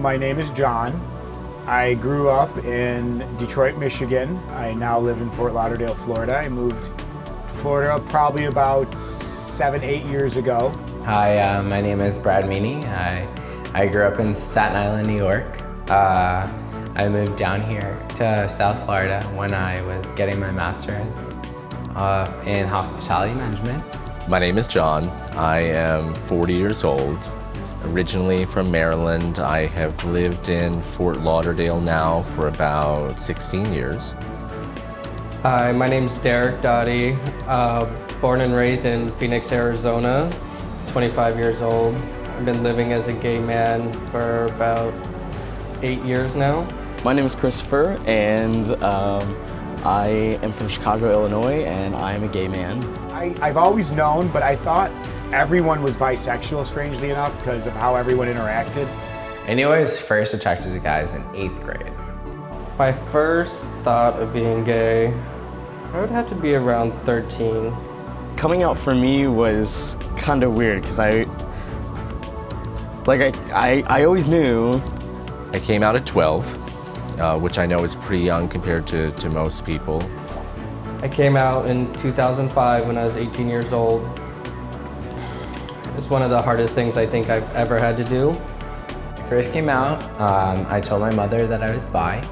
My name is John. I grew up in Detroit, Michigan. I now live in Fort Lauderdale, Florida. I moved to Florida probably about 7-8 years ago. Hi, my name is Brad Meany. I grew up in Staten Island, New York. I moved down here to South Florida when I was getting my master's in hospitality management. My name is John. I am 40 years old. Originally from Maryland, I have lived in Fort Lauderdale now for about 16 years. Hi, my name's Derek Dottie, born and raised in Phoenix, Arizona, 25 years old. I've been living as a gay man for about 8 years now. My name is Christopher, and I am from Chicago, Illinois, and I am a gay man. I've always known, but I thought everyone was bisexual, strangely enough, because of how everyone interacted. I knew I was first attracted to guys in 8th grade. My first thought of being gay, I would have to be around 13. Coming out for me was kind of weird because I always knew. I came out at 12, which I know is pretty young compared to most people. I came out in 2005 when I was 18 years old. It's one of the hardest things I think I've ever had to do. When I first came out, I told my mother that I was bi.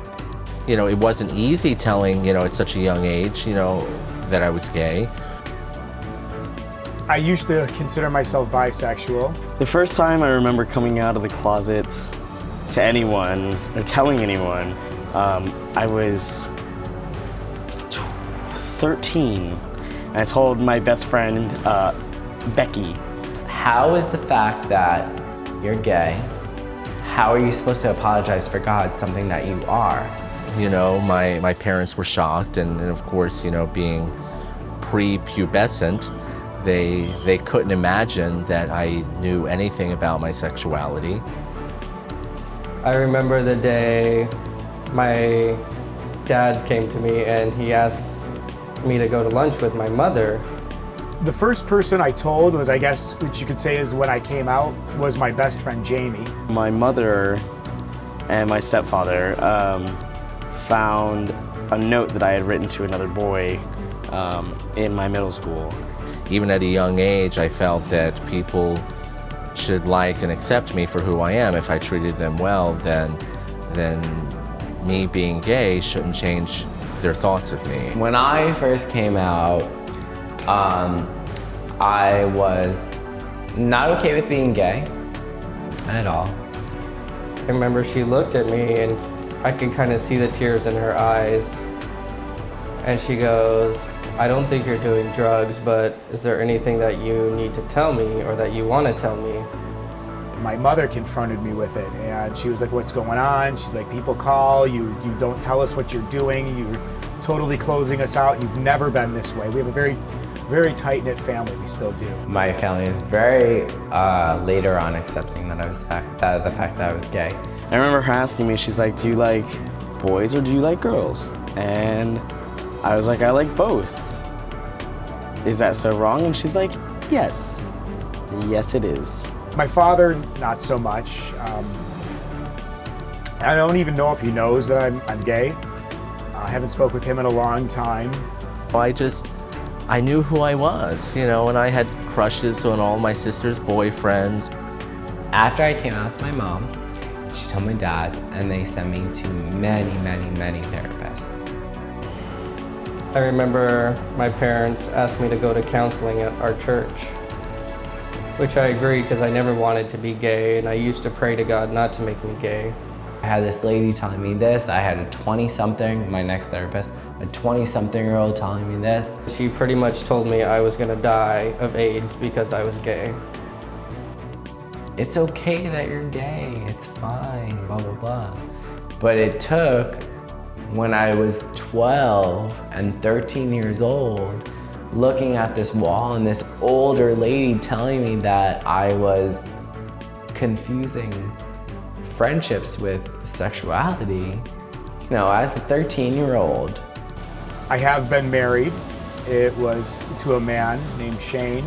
You know, it wasn't easy telling, at such a young age, that I was gay. I used to consider myself bisexual. The first time I remember coming out of the closet to anyone, or telling anyone, I was 13, and I told my best friend, Becky. How is the fact that you're gay, how are you supposed to apologize for God, something that you are? My parents were shocked, and of course, being pre-pubescent, they couldn't imagine that I knew anything about my sexuality. I remember the day my dad came to me and he asked me to go to lunch with my mother. The first person I told was, I guess, what you could say is when I came out, was my best friend, Jamie. My mother and my stepfather found a note that I had written to another boy in my middle school. Even at a young age, I felt that people should like and accept me for who I am. If I treated them well, then me being gay shouldn't change their thoughts of me. When I first came out, I was not okay with being gay at all. I remember she looked at me and I could kind of see the tears in her eyes. And she goes, I don't think you're doing drugs, but is there anything that you need to tell me or that you want to tell me? My mother confronted me with it, and she was like, what's going on? She's like, people call, you don't tell us what you're doing, you're totally closing us out, and you've never been this way. We have a very, very tight-knit family, we still do. My family was very later on accepting that the fact that I was gay. I remember her asking me, she's like, do you like boys or do you like girls? And I was like, I like both. Is that so wrong? And she's like, yes. Yes, it is. My father, not so much. I don't even know if he knows that I'm gay. I haven't spoke with him in a long time. I knew who I was, and I had crushes on all my sister's boyfriends. After I came out to my mom, she told my dad, and they sent me to many, many, many therapists. I remember my parents asked me to go to counseling at our church, which I agreed because I never wanted to be gay, and I used to pray to God not to make me gay. I had this lady telling me this, I had a 20-something, my next therapist, a 20-something-year-old telling me this. She pretty much told me I was gonna die of AIDS because I was gay. It's okay that you're gay, it's fine, blah, blah, blah. But it took, when I was 12 and 13 years old, looking at this wall and this older lady telling me that I was confusing friendships with sexuality, as a 13-year-old. I have been married. It was to a man named Shane,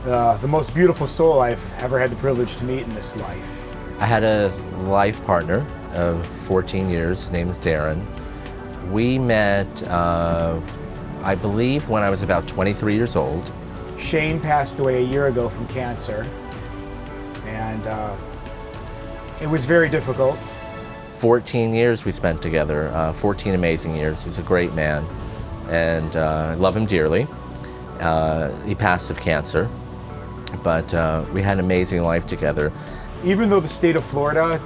the most beautiful soul I've ever had the privilege to meet in this life. I had a life partner of 14 years, named Darren. We met, I believe, when I was about 23 years old. Shane passed away a year ago from cancer, and it was very difficult. 14 years we spent together, 14 amazing years. He's a great man, and I love him dearly. He passed of cancer, but we had an amazing life together. Even though the state of Florida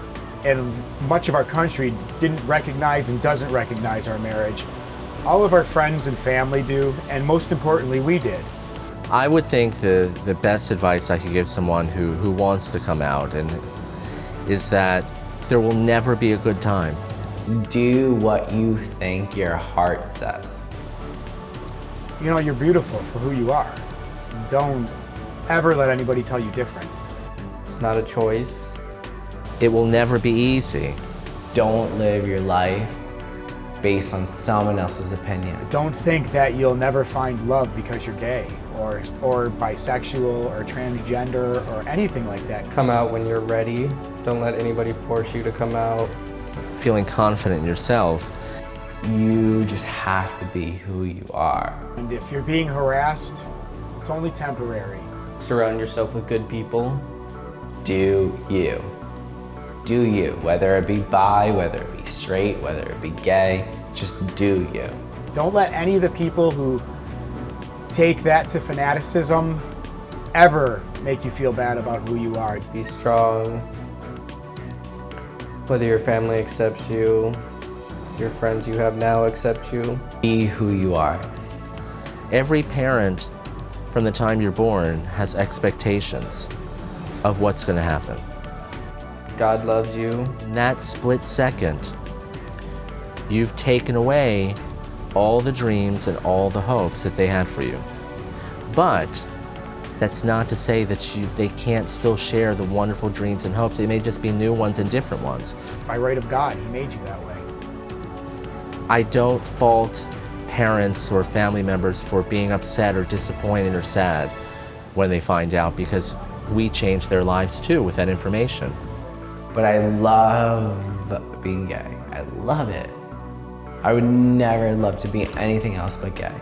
and much of our country didn't recognize and doesn't recognize our marriage, all of our friends and family do, and most importantly, we did. I would think the best advice I could give someone who wants to come out is that there will never be a good time. Do what you think your heart says. You know, you're beautiful for who you are. Don't ever let anybody tell you different. It's not a choice. It will never be easy. Don't live your life based on someone else's opinion. Don't think that you'll never find love because you're gay or bisexual or transgender or anything like that. Come out when you're ready. Don't let anybody force you to come out. Feeling confident in yourself. You just have to be who you are. And if you're being harassed, it's only temporary. Surround yourself with good people. Do you. Do you. Whether it be bi, whether it be straight, whether it be gay, just do you. Don't let any of the people who take that to fanaticism ever make you feel bad about who you are. Be strong. Whether your family accepts you, your friends you have now accept you. Be who you are. Every parent from the time you're born has expectations of what's going to happen. God loves you. In that split second, you've taken away all the dreams and all the hopes that they had for you. But that's not to say that they can't still share the wonderful dreams and hopes. They may just be new ones and different ones. By right of God, He made you that way. I don't fault parents or family members for being upset or disappointed or sad when they find out, because we change their lives too with that information. But I love being gay. I love it. I would never love to be anything else but gay.